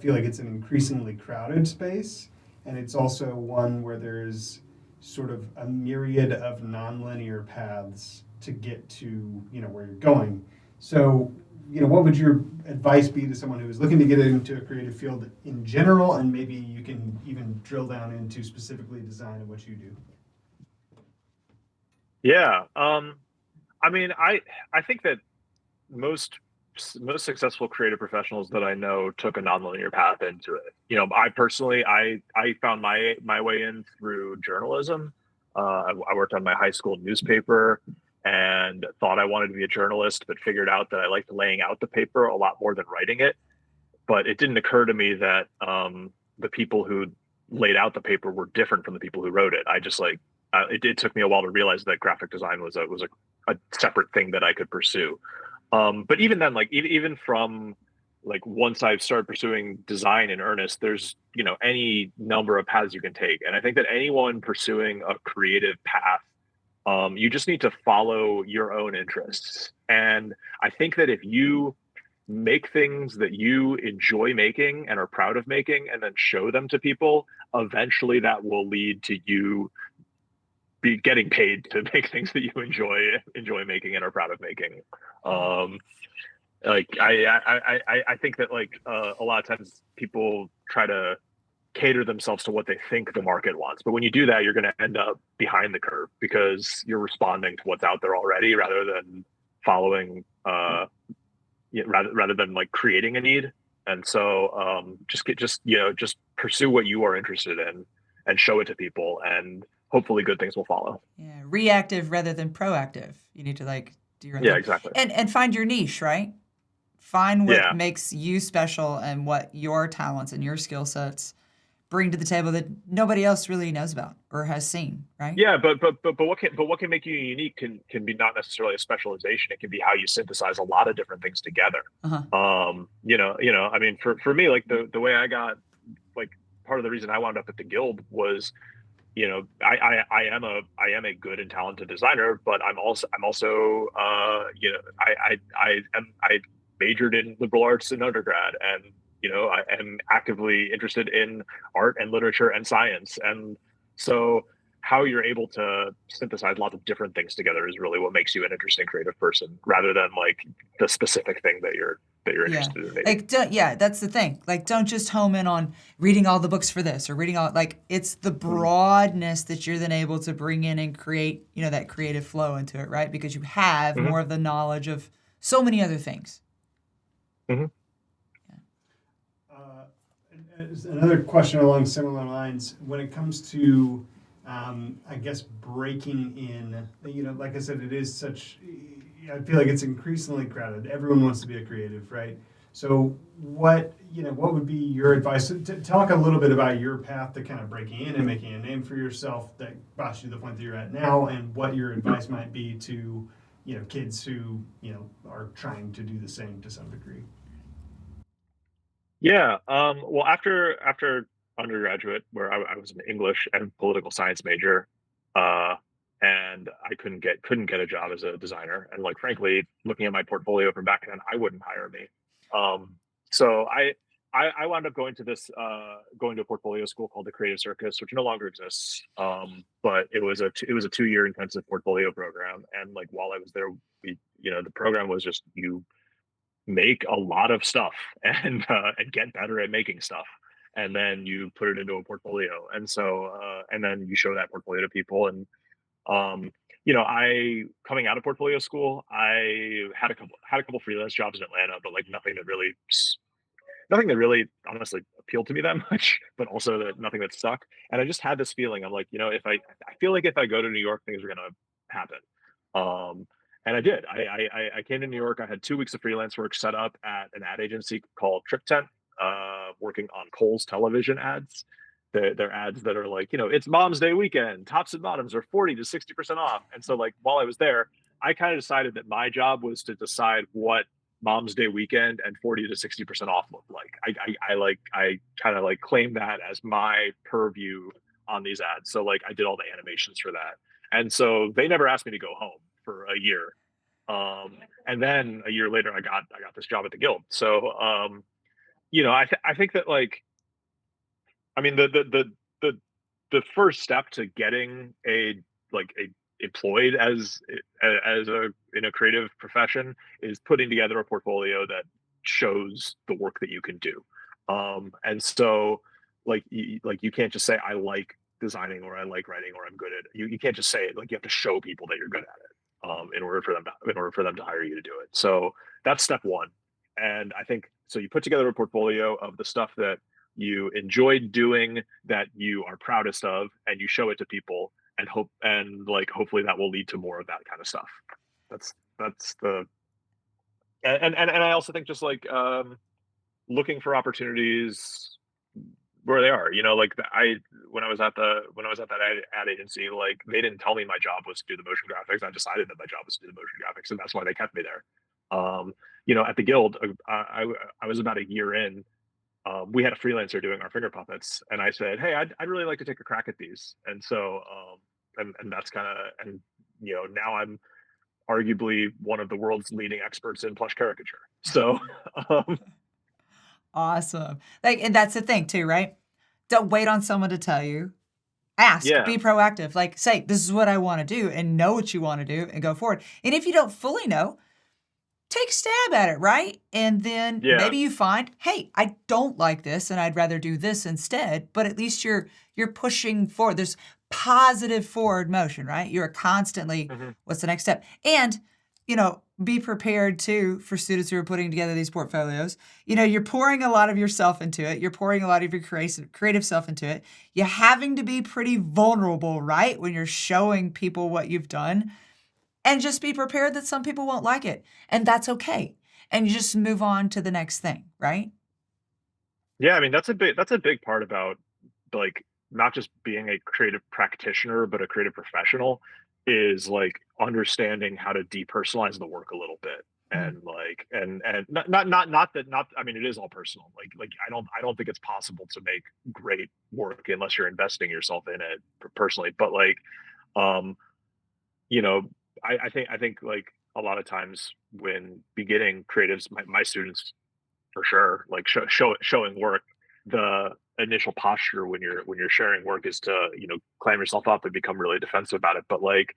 D: feel like it's an increasingly crowded space, and it's also one where there's sort of a myriad of nonlinear paths to get to, where you're going. So, what would your advice be to someone who is looking to get into a creative field in general, and maybe you can even drill down into specifically design and what you do?
B: Yeah. I mean, I think that most successful creative professionals that I know took a nonlinear path into it. I personally, I found my way in through journalism. I worked on my high school newspaper and thought I wanted to be a journalist, but figured out that I liked laying out the paper a lot more than writing it. But it didn't occur to me that the people who laid out the paper were different from the people who wrote it. I just it took me a while to realize that graphic design was a separate thing that I could pursue. But even then, even from once I started pursuing design in earnest, there's any number of paths you can take, and I think that anyone pursuing a creative path, you just need to follow your own interests. And I think that if you make things that you enjoy making and are proud of making, and then show them to people, eventually that will lead to you be getting paid to make things that you enjoy making and are proud of making. I think that a lot of times people try to cater themselves to what they think the market wants, but when you do that, you're going to end up behind the curve because you're responding to what's out there already rather than following rather than creating a need. And so just pursue what you are interested in and show it to people, and hopefully good things will follow.
A: Yeah, reactive rather than proactive. You need to do your own
B: Yeah,
A: thing.
B: exactly.
A: And find your niche, right? Find what
B: Yeah.
A: makes you special and what your talents and your skill sets bring to the table that nobody else really knows about or has seen, right?
B: Yeah, but what can make you unique can be not necessarily a specialization. It can be how you synthesize a lot of different things together.
A: Uh-huh.
B: I mean, for me, the way I got part of the reason I wound up at the guild was, I am a good and talented designer, but I'm also I majored in liberal arts in undergrad, and I am actively interested in art and literature and science, and so how you're able to synthesize lots of different things together is really what makes you an interesting creative person, rather than the specific thing that that you're
A: Yeah.
B: interested in making.
A: Like, yeah, that's the thing. Like, don't just home in on reading all the books for this or reading all, like, it's the broadness that you're then able to bring in and create, that creative flow into it, right? Because you have
B: Mm-hmm.
A: more of the knowledge of so many other things.
B: Mm-hmm.
D: Another question along similar lines, when it comes to, I guess, breaking in, like I said, it is such, I feel like it's increasingly crowded. Everyone wants to be a creative, right? So what would be your advice? Talk a little bit about your path to kind of breaking in and making a name for yourself that brought you to the point that you're at now, and what your advice might be to, kids who, are trying to do the same to some degree.
B: Yeah. Well, after undergraduate, where I was an English and political science major, uh, and I couldn't get a job as a designer, and like frankly, looking at my portfolio from back then, I wouldn't hire me. So I wound up going to a portfolio school called the Creative Circus, which no longer exists. But it was a 2 year intensive portfolio program, and like while I was there, the program was just you make a lot of stuff and get better at making stuff, and then you put it into a portfolio, and then you show that portfolio to people. And I coming out of portfolio school, I had a couple freelance jobs in Atlanta, but like nothing that really honestly appealed to me that much, but also nothing that stuck. And I just had this feeling, I'm like, if I feel like if I go to New York, things are gonna happen. Um, and I did. I came to New York. I had 2 weeks of freelance work set up at an ad agency called Trip Tent, working on Kohl's television ads. They're ads that are like, it's Mom's Day weekend. Tops and bottoms are 40 to 60% off. And so, like, while I was there, I kind of decided that my job was to decide what Mom's Day weekend and 40 to 60% off look like. I kind of like claim that as my purview on these ads. So like I did all the animations for that. And so they never asked me to go home for a year. And then a year later I got this job at the Guild. So I think that like I mean the the first step to getting a employed as a in a creative profession is putting together a portfolio that shows the work that you can do. And so like you can't just say I like designing or I like writing or I'm good at it. You can't just say it. Like you have to show people that you're good at it in order for them to hire you to do it. So that's step one. And I think so you put together a portfolio of the stuff that you enjoyed doing, that you are proudest of, and you show it to people, and hopefully that will lead to more of that kind of stuff. That's the and I also think just like looking for opportunities where they are. Like when I was at that ad agency, like they didn't tell me my job was to do the motion graphics. I decided that my job was to do the motion graphics, and that's why they kept me there. At the Guild, I was about a year in. We had a freelancer doing our finger puppets, and I said, "Hey, I'd really like to take a crack at these." And so, and that's kind of, and now I'm arguably one of the world's leading experts in plush caricature. So, um,
A: Awesome. Like, and that's the thing too, right? Don't wait on someone to tell you. Ask,
B: yeah,
A: be proactive. Like, say, this is what I want to do, and know what you want to do and go forward. And if you don't fully know, take a stab at it, right? And then
B: yeah,
A: maybe you find, hey, I don't like this and I'd rather do this instead, but at least you're pushing forward. There's positive forward motion, right? You're constantly,
B: hmm
A: what's the next step? And, be prepared too for students who are putting together these portfolios. You're pouring a lot of yourself into it. You're pouring a lot of your creative self into it. You're having to be pretty vulnerable, right? When you're showing people what you've done, and just be prepared that some people won't like it. And that's okay. And you just move on to the next thing, right?
B: yeah. I mean, that's a big part about like not just being a creative practitioner, but a creative professional is like understanding how to depersonalize the work a little bit.
A: Mhm.
B: And like and not that not I mean it is all personal. Like I don't think it's possible to make great work unless you're investing yourself in it personally. But like um you know I think like a lot of times when beginning creatives, my students for sure, like showing work, the initial posture when you're sharing work is to clam yourself up and become really defensive about it. But like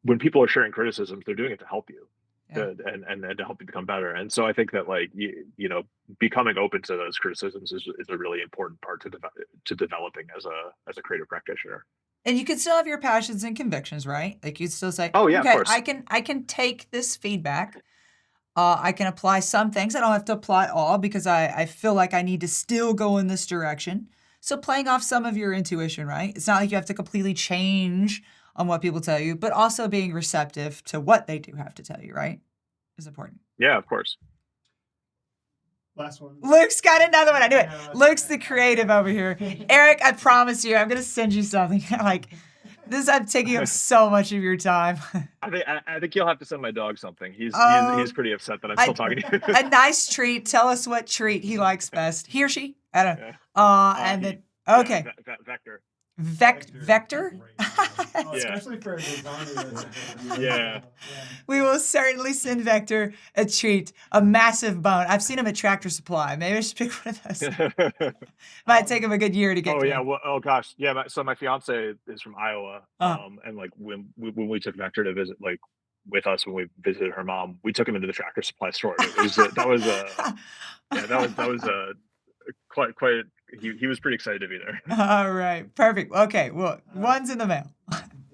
B: when people are sharing criticisms, they're doing it to help you.
A: Yeah.
B: and to help you become better. And so I think that like becoming open to those criticisms is a really important part to developing as a creative practitioner.
A: And you can still have your passions and convictions, right? Like you'd still say,
B: Oh yeah, of
A: okay,
B: course.
A: I can take this feedback. I can apply some things. I don't have to apply all because I feel like I need to still go in this direction. So playing off some of your intuition, right? It's not like you have to completely change on what people tell you, but also being receptive to what they do have to tell you, right? Is important.
B: Yeah, of course.
D: Last one.
A: Luke's got another one. I knew it.
D: Yeah,
A: Luke's the creative over here. Eric, I promise you, I'm gonna send you something. Like this, I'm taking up so much of your time.
B: I think you'll have to send my dog something. He's
A: Oh,
B: pretty upset that I'm
A: I-
B: still talking to you.
A: a nice treat. Tell us what treat he likes best. He or she? I don't know.
B: Yeah.
A: And
B: He-
A: then okay.
B: Vector.
A: Vector?
D: Oh,
B: Yeah.
D: especially for a designer.
B: Yeah.
A: We will certainly send Vector a treat, a massive bone. I've seen him at Tractor Supply. Maybe I should pick one of those. Might take him a good year to get
B: Oh
A: to
B: yeah.
A: him.
B: Well, oh gosh. Yeah. So my fiance is from Iowa.
A: Uh-huh.
B: And like when we took Vector to visit, like with us when we visited her mom, we took him into the Tractor Supply store. It was that was quite. He was pretty excited to be there.
A: All right. Perfect. Okay. Well, one's in the mail.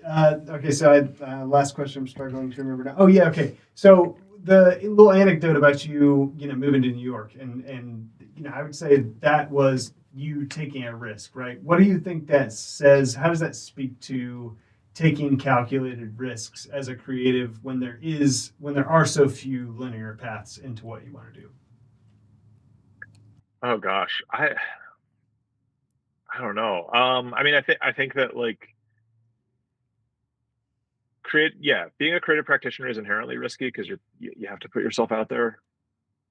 D: Okay, so last question I'm struggling to remember now. Oh yeah, okay. So the little anecdote about you moving to New York, and I would say that was you taking a risk, right? What do you think that says? How does that speak to taking calculated risks as a creative when there are so few linear paths into what you want to do?
B: Oh gosh. I don't know. I mean, I think that like being a creative practitioner is inherently risky because you have to put yourself out there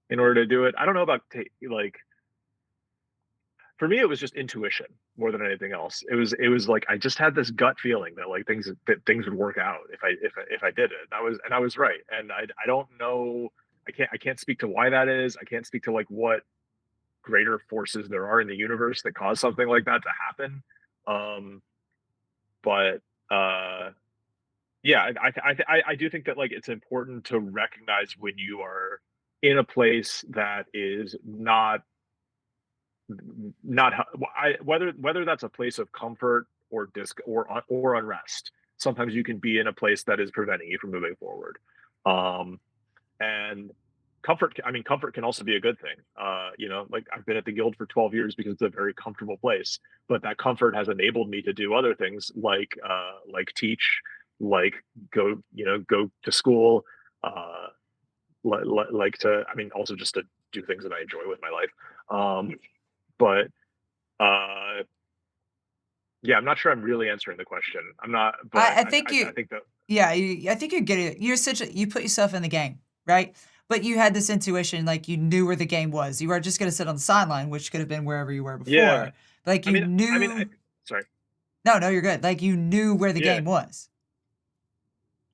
B: in order to do it. I don't know about like for me it was just intuition more than anything else. It was like I just had this gut feeling that like things would work out if I did it. And I was right. And I don't know. I can't speak to why that is. I can't speak to like what greater forces there are in the universe that cause something like that to happen. But yeah, I do think that like it's important to recognize when you are in a place that is not whether that's a place of comfort or or unrest. Sometimes you can be in a place that is preventing you from moving forward. And comfort can also be a good thing. Like I've been at the guild for 12 years because it's a very comfortable place, but that comfort has enabled me to do other things like teach, like go to school, like to also just to do things that I enjoy with my life. But yeah, I'm not sure I'm really answering the question. I'm not, but
A: I think
B: I think that
A: yeah, I think you're getting it. You put yourself in the game, right? But you had this intuition, like you knew where the game was. You weren't just going to sit on the sideline, which could have been wherever you were before.
B: yeah.
A: Like
B: I
A: you
B: mean,
A: knew.
B: sorry.
A: No, you're good. Like you knew where the
B: Yeah,
A: game was.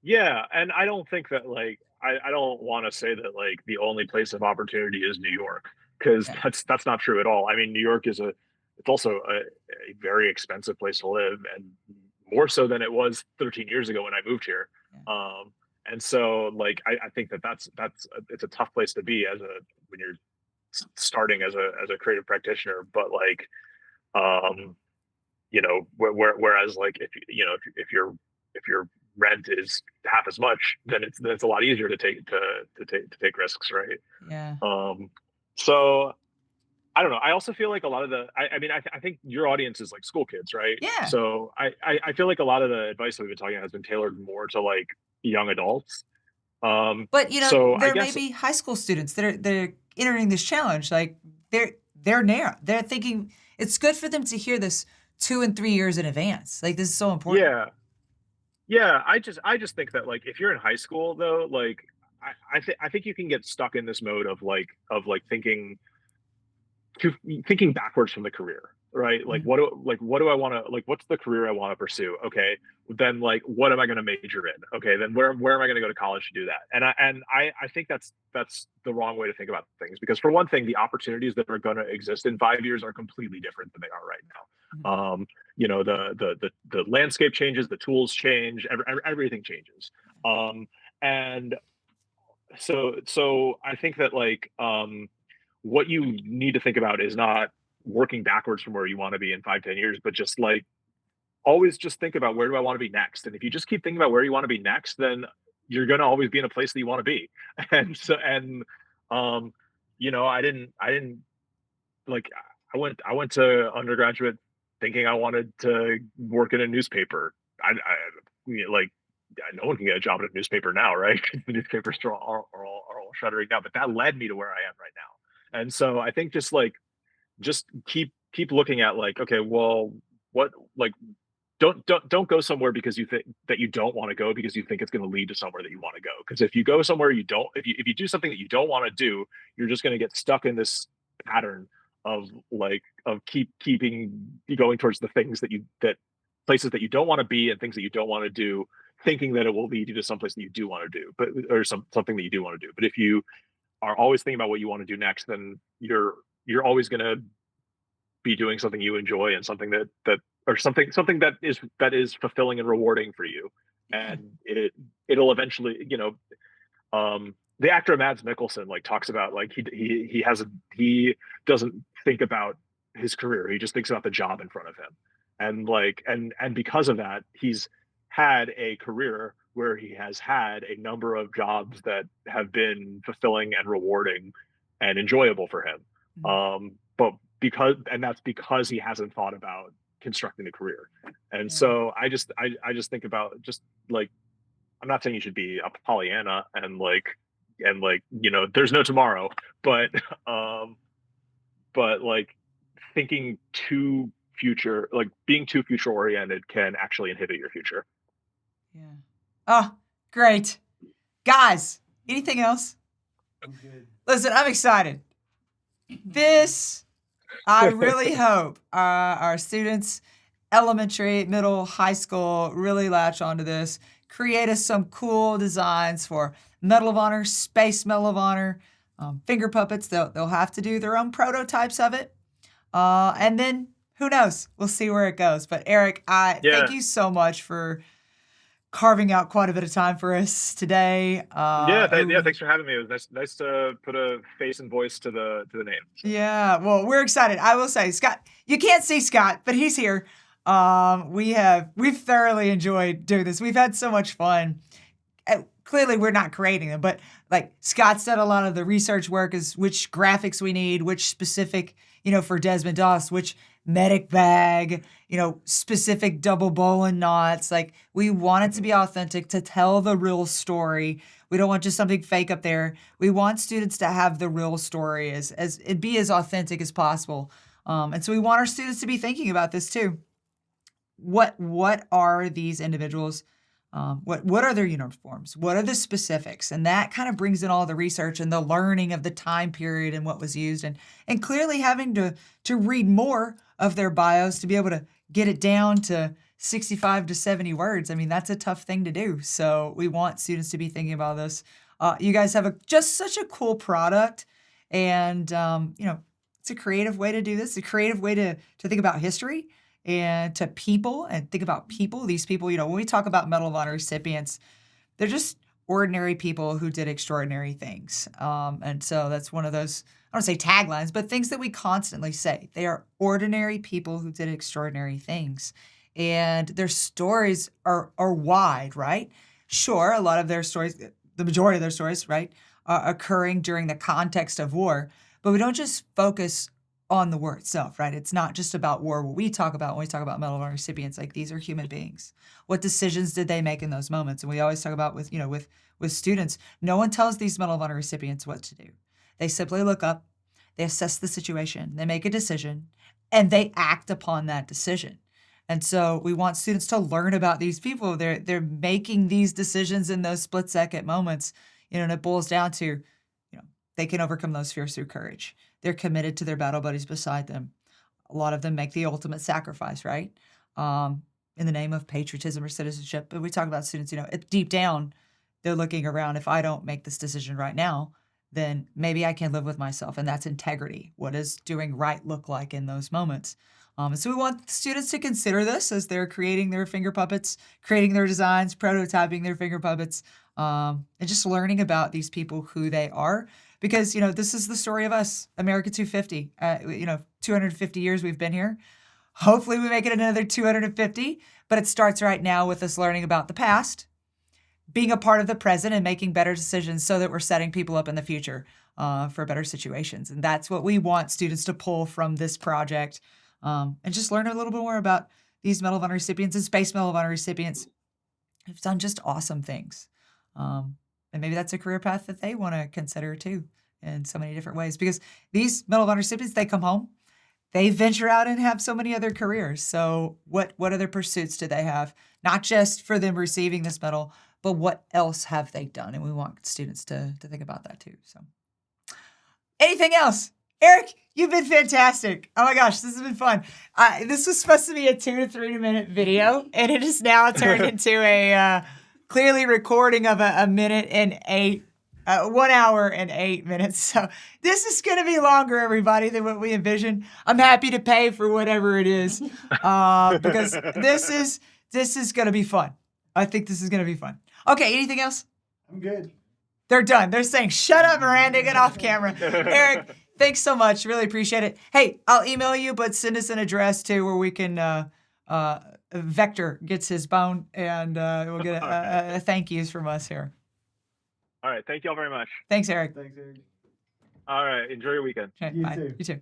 B: yeah, and I don't think that like I don't want to say that like the only place of opportunity is New York because
A: Yeah.
B: that's not true at all. I mean, New York it's also a very expensive place to live, and more so than it was 13 years ago when I moved here.
A: Yeah.
B: And so like I think that that's it's a tough place to be when you're starting as a creative practitioner, but like whereas like if your rent is half as much, then it's a lot easier to take risks, right?
A: Yeah.
B: So I don't know. I also feel like a lot of I think your audience is like school kids, right?
A: Yeah.
B: So I feel like a lot of the advice that we've been talking about has been tailored more to like young adults.
A: But
B: So I
A: there may
B: guess
A: be high school students that are they're entering this challenge. Like they're narrow. They're thinking it's good for them to hear this 2 and 3 years in advance. Like this is so important.
B: yeah. Yeah, I just think that like if you're in high school though, like I think you can get stuck in this mode of like thinking backwards from the career, right? Like
A: Mhm.
B: what do I want to like what's the career I want to pursue? Okay, then like what am I going to major in? Okay, then where am I going to go to college to do that? And I think that's the wrong way to think about things because for one thing, the opportunities that are going to exist in 5 years are completely different than they are right now.
A: Mhm.
B: The landscape changes, the tools change, everything changes. And So I think that like what you need to think about is not working backwards from where you want to be in 5, 10 years, but just like always just think about where do I want to be next. And if you just keep thinking about where you want to be next, then you're gonna always be in a place that you want to be. And um, I didn't like I went to undergraduate thinking I wanted to work in a newspaper. Like no one can get a job at a newspaper now, right? The newspapers are all shuttering down. But that led me to where I am right now. And so I think just keep looking at like, okay, well, what like don't go somewhere because you think that you don't want to go because you think it's going to lead to somewhere that you want to go. Because if you go somewhere you don't, if you do something that you don't want to do, you're just going to get stuck in this pattern of keeping you going towards the things that places that you don't want to be and things that you don't want to do, thinking that it will lead you to someplace that you do want to do, but or something that you do want to do. But if you are always thinking about what you want to do next, then you're always going to be doing something you enjoy and something that or something that is fulfilling and rewarding for you.
A: Yeah.
B: And it'll eventually, the actor Mads Mikkelsen like talks about like he doesn't think about his career, he just thinks about the job in front of him. And because of that, he's had a career where he has had a number of jobs that have been fulfilling and rewarding and enjoyable for him.
A: Mhm.
B: But that's because he hasn't thought about constructing a career. And
A: Yeah.
B: so I just think about just like, I'm not saying you should be a Pollyanna and there's no tomorrow, but um like thinking too future, like being too future oriented can actually inhibit your future.
A: Yeah. Oh, great. Guys, anything else?
D: I'm good.
A: Listen, I'm excited. This, I really hope our students, elementary, middle, high school, really latch onto this, create us some cool designs for Medal of Honor, Space Medal of Honor, finger puppets. They'll have to do their own prototypes of it. And then who knows? We'll see where it goes. But Eric, I thank
B: Yeah.
A: you so much for carving out quite a bit of time for us today.
B: Yeah, thanks for having me. It was nice to put a face and voice to the name. So.
A: Yeah, well, we're excited. I will say, Scott, you can't see Scott, but he's here. We've thoroughly enjoyed doing this. We've had so much fun. Clearly, we're not creating them, but like Scott's done a lot of the research work is which graphics we need, which specific, for Desmond Doss, which medic bag, specific double bowline knots. Like we want it to be authentic, to tell the real story. We don't want just something fake up there. We want students to have the real story as it be as authentic as possible. And so we want our students to be thinking about this too. What are these individuals? What are their uniforms? What are the specifics? And that kind of brings in all the research and the learning of the time period and what was used, and clearly having to read more of their bios to be able to get it down to 65 to 70 words. I mean, that's a tough thing to do. So we want students to be thinking about this. You guys have just such a cool product, and it's a creative way to do this. A creative way to think about history and to people and think about people. These people, when we talk about Medal of Honor recipients, they're just ordinary people who did extraordinary things. And so that's one of those, I don't say taglines, but things that we constantly say. They are ordinary people who did extraordinary things. And their stories are wide, right? Sure, a lot of their stories, the majority of their stories, right, are occurring during the context of war. But we don't just focus on the war itself, right? It's not just about war. What we talk about when we talk about Medal of Honor recipients, like these are human beings. What decisions did they make in those moments? And we always talk about with students, no one tells these Medal of Honor recipients what to do. They simply look up, they assess the situation, they make a decision, and they act upon that decision. And so we want students to learn about these people. They're making these decisions in those split-second moments, and it boils down to, they can overcome those fears through courage. They're committed to their battle buddies beside them. A lot of them make the ultimate sacrifice, right? In the name of patriotism or citizenship. But we talk about students, deep down, they're looking around. If I don't make this decision right now, then maybe I can live with myself. And that's integrity. What does doing right look like in those moments? And so we want students to consider this as they're creating their finger puppets, creating their designs, prototyping their finger puppets. and just learning about these people, who they are. Because, this is the story of us, America 250. 250 years we've been here. Hopefully we make it another 250, but it starts right now with us learning about the past, being a part of the present, and making better decisions so that we're setting people up in the future for better situations. And that's what we want students to pull from this project, and just learn a little bit more about these Medal of Honor recipients and Space Medal of Honor recipients who've done just awesome things. And maybe that's a career path that they want to consider too, in so many different ways. Because these Medal of Honor recipients, they come home, they venture out and have so many other careers. So what other pursuits do they have? Not just for them receiving this medal, but what else have they done? And we want students to think about that too. So anything else? Eric, you've been fantastic. Oh my gosh, this has been fun. This was supposed to be a 2 to 3 minute video, and it is now turned into a clearly recording of a minute and 1 hour and 8 minutes. So this is going to be longer, everybody, than what we envisioned. I'm happy to pay for whatever it is, because this is going to be fun. I think this is going to be fun. Okay, anything else?
D: I'm good.
A: They're done. They're saying, shut up, Miranda, get off camera. Eric, thanks so much. Really appreciate it. Hey, I'll email you, but send us an address too where we can, Vector gets his bone, and we'll get a thank yous from us here.
B: All right. Thank you all very much.
A: Thanks, Eric.
D: Thanks, Eric.
B: All right. Enjoy your weekend.
A: Okay,
D: You
A: bye.
D: too.
A: You too.